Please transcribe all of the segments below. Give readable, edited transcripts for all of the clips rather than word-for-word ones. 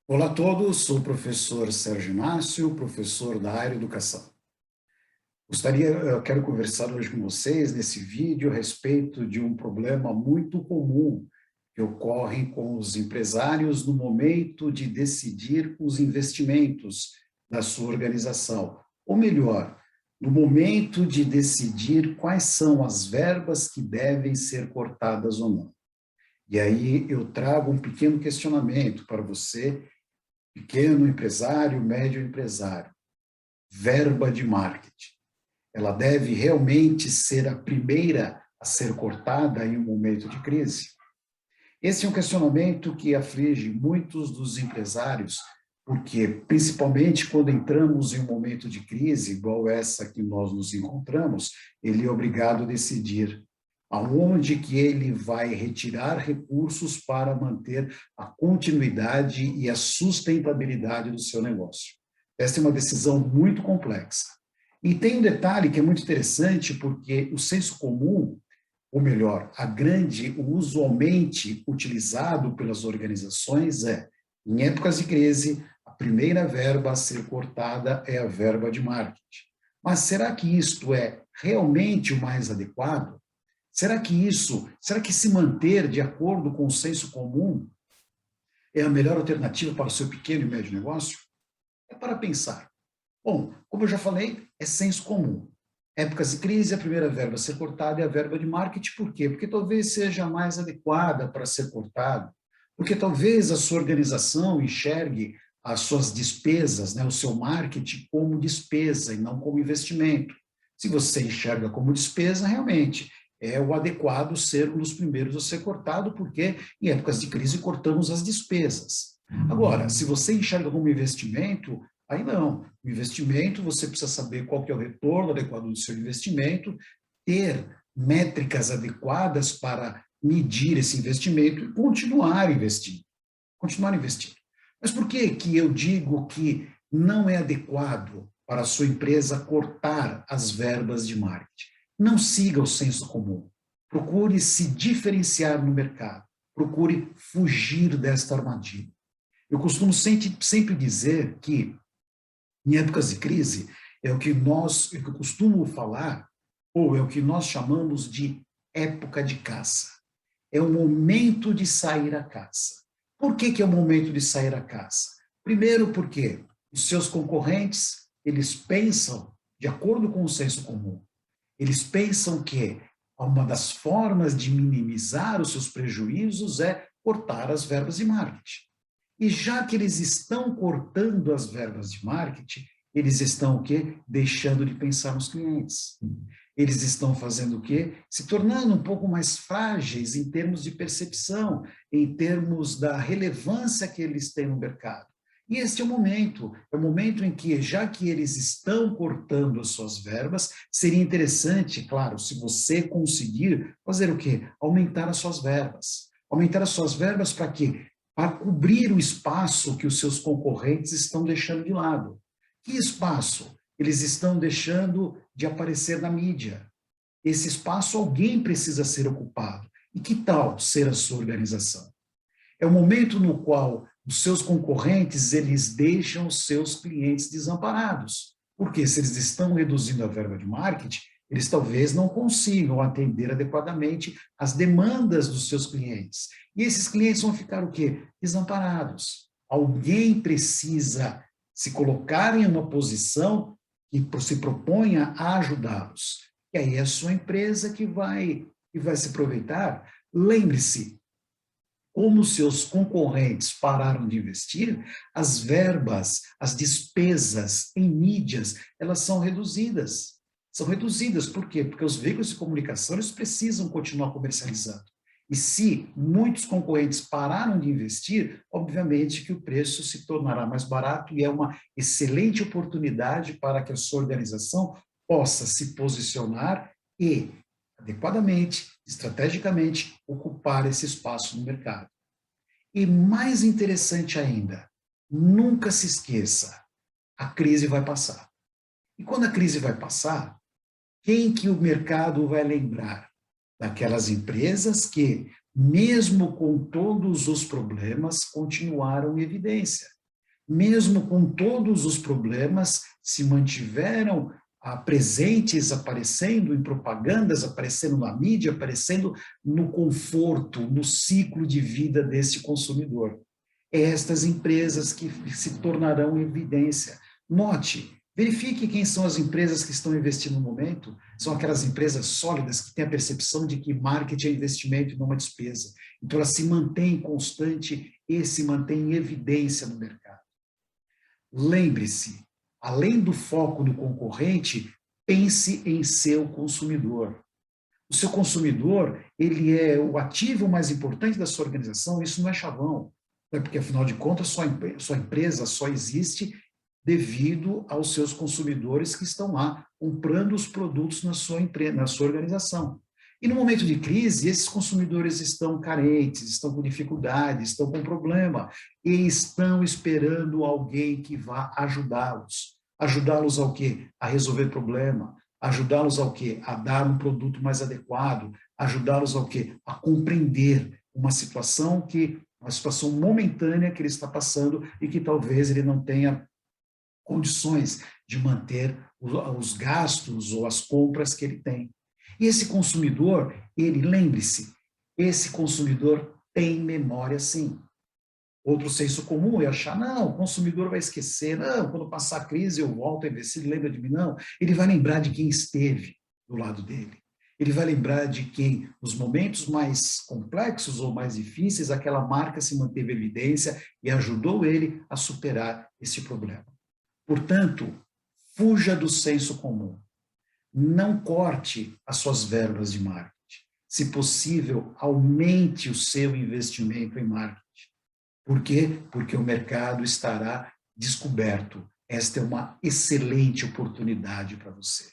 Olá a todos, sou o professor Sérgio Inácio, professor da área Educação. Quero conversar hoje com vocês nesse vídeo a respeito de um problema muito comum que ocorre com os empresários no momento de decidir os investimentos da sua organização. Ou melhor, no momento de decidir quais são as verbas que devem ser cortadas ou não. E aí eu trago um pequeno questionamento para você, pequeno empresário, médio empresário. Verba de marketing. Ela deve realmente ser a primeira a ser cortada em um momento de crise? Esse é um questionamento que aflige muitos dos empresários, porque, principalmente quando entramos em um momento de crise, igual essa que nós nos encontramos, ele é obrigado a decidir aonde que ele vai retirar recursos para manter a continuidade e a sustentabilidade do seu negócio. Essa é uma decisão muito complexa. E tem um detalhe que é muito interessante, porque o senso comum, ou melhor, o usualmente utilizado pelas organizações em épocas de crise, a primeira verba a ser cortada é a verba de marketing. Mas será que isto é realmente o mais adequado? Será que se manter de acordo com o senso comum é a melhor alternativa para o seu pequeno e médio negócio? É para pensar. Bom, como eu já falei, é senso comum. Épocas de crise, a primeira verba a ser cortada é a verba de marketing. Por quê? Porque talvez seja a mais adequada para ser cortada. Porque talvez a sua organização enxergue as suas despesas, o seu marketing como despesa e não como investimento. Se você enxerga como despesa, realmente é o adequado ser um dos primeiros a ser cortado, porque em épocas de crise cortamos as despesas. Agora, se você enxerga como investimento, aí não. O investimento, você precisa saber qual que é o retorno adequado do seu investimento, ter métricas adequadas para medir esse investimento e continuar investindo. Continuar investindo. Mas por que que eu digo que não é adequado para a sua empresa cortar as verbas de marketing? Não siga o senso comum. Procure se diferenciar no mercado. Procure fugir desta armadilha. Eu costumo sempre dizer que, em épocas de crise, é o que eu costumo falar, ou é o que nós chamamos de época de caça. É o momento de sair à caça. Por que que é o momento de sair à caça? Primeiro porque os seus concorrentes, eles pensam de acordo com o senso comum. Eles pensam que uma das formas de minimizar os seus prejuízos é cortar as verbas de marketing. E já que eles estão cortando as verbas de marketing, eles estão o quê? Deixando de pensar nos clientes. Eles estão fazendo o quê? Se tornando um pouco mais frágeis em termos de percepção, em termos da relevância que eles têm no mercado. E este é o momento em que, já que eles estão cortando as suas verbas, seria interessante, claro, se você conseguir fazer o quê? Aumentar as suas verbas. Aumentar as suas verbas para quê? Para cobrir o espaço que os seus concorrentes estão deixando de lado. Que espaço? Eles estão deixando de aparecer na mídia. Esse espaço alguém precisa ser ocupado. E que tal ser a sua organização? É o momento no qual os seus concorrentes, eles deixam os seus clientes desamparados. Porque se eles estão reduzindo a verba de marketing, eles talvez não consigam atender adequadamente as demandas dos seus clientes. E esses clientes vão ficar o quê? Desamparados. Alguém precisa se colocar em uma posição que se proponha a ajudá-los. E aí é a sua empresa que vai se aproveitar. Lembre-se, como seus concorrentes pararam de investir, as verbas, as despesas em mídias, elas são reduzidas. São reduzidas, por quê? Porque os veículos de comunicação eles precisam continuar comercializando. E se muitos concorrentes pararam de investir, obviamente que o preço se tornará mais barato e é uma excelente oportunidade para que a sua organização possa se posicionar e, adequadamente, estrategicamente, ocupar esse espaço no mercado. E mais interessante ainda, nunca se esqueça, a crise vai passar. E quando a crise vai passar, quem que o mercado vai lembrar? Daquelas empresas que, mesmo com todos os problemas, continuaram em evidência. Mesmo com todos os problemas, se mantiveram presentes, aparecendo em propagandas, aparecendo na mídia, aparecendo no conforto, no ciclo de vida desse consumidor. Estas empresas que se tornarão evidência. Note, verifique quem são as empresas que estão investindo no momento. São aquelas empresas sólidas que têm a percepção de que marketing é investimento e não uma despesa. Então, elas se mantêm constante e se mantêm em evidência no mercado. Lembre-se, além do foco no concorrente, pense em seu consumidor. O seu consumidor, ele é o ativo mais importante da sua organização, isso não é chavão, né? Porque, afinal de contas, sua empresa só existe devido aos seus consumidores que estão lá comprando os produtos na sua organização. E no momento de crise, esses consumidores estão carentes, estão com dificuldade, estão com problema e estão esperando alguém que vá ajudá-los. Ajudá-los ao quê? A resolver problema. Ajudá-los ao quê? A dar um produto mais adequado. Ajudá-los ao quê? A compreender uma situação momentânea que ele está passando e que talvez ele não tenha condições de manter os gastos ou as compras que ele tem. E esse consumidor, lembre-se, esse consumidor tem memória sim. Outro senso comum é achar, não, o consumidor vai esquecer, não, quando passar a crise eu volto a investir, ele lembra de mim, não. Ele vai lembrar de quem esteve do lado dele. Ele vai lembrar de quem, nos momentos mais complexos ou mais difíceis, aquela marca se manteve em evidência e ajudou ele a superar esse problema. Portanto, fuja do senso comum. Não corte as suas verbas de marketing. Se possível, aumente o seu investimento em marketing. Por quê? Porque o mercado estará descoberto. Esta é uma excelente oportunidade para você.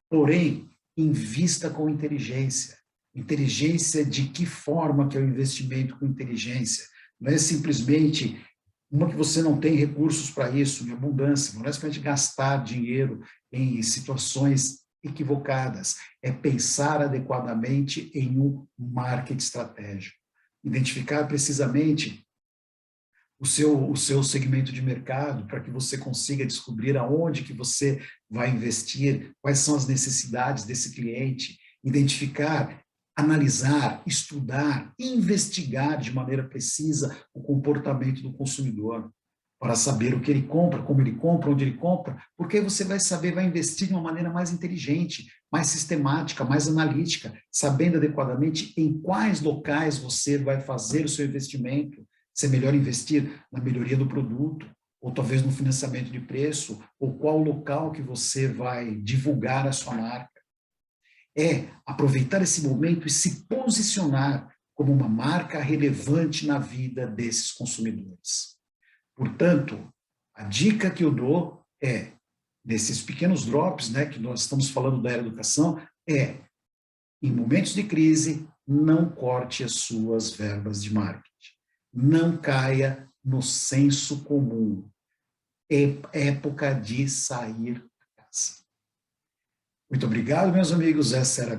Porém, invista com inteligência. Inteligência de que forma que é o investimento com inteligência? Não é simplesmente uma que você não tem recursos para isso, em abundância, não é simplesmente gastar dinheiro em situações equivocadas, é pensar adequadamente em um marketing estratégico, identificar precisamente o seu segmento de mercado para que você consiga descobrir aonde que você vai investir, quais são as necessidades desse cliente, identificar, analisar, estudar, investigar de maneira precisa o comportamento do consumidor, para saber o que ele compra, como ele compra, onde ele compra, porque aí você vai saber, vai investir de uma maneira mais inteligente, mais sistemática, mais analítica, sabendo adequadamente em quais locais você vai fazer o seu investimento, se é melhor investir na melhoria do produto, ou talvez no financiamento de preço, ou qual local que você vai divulgar a sua marca. É aproveitar esse momento e se posicionar como uma marca relevante na vida desses consumidores. Portanto, a dica que eu dou é, nesses pequenos drops, né, que nós estamos falando da educação, em momentos de crise, não corte as suas verbas de marketing. Não caia no senso comum. É época de sair da casa. Muito obrigado, meus amigos. Essa era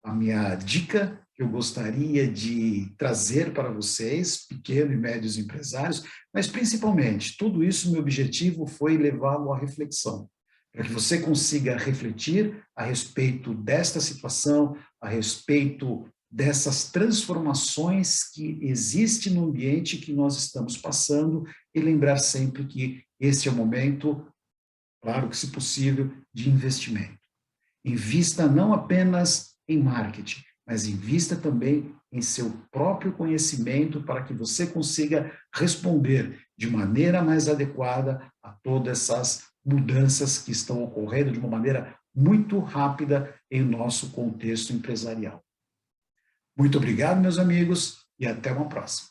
a minha dica que eu gostaria de trazer para vocês, pequenos e médios empresários, mas principalmente, tudo isso, meu objetivo foi levá-lo à reflexão, para que você consiga refletir a respeito desta situação, a respeito dessas transformações que existem no ambiente que nós estamos passando e lembrar sempre que este é o momento, claro que se possível, de investimento. Invista não apenas em marketing, mas invista também em seu próprio conhecimento para que você consiga responder de maneira mais adequada a todas essas mudanças que estão ocorrendo de uma maneira muito rápida em nosso contexto empresarial. Muito obrigado, meus amigos, e até uma próxima.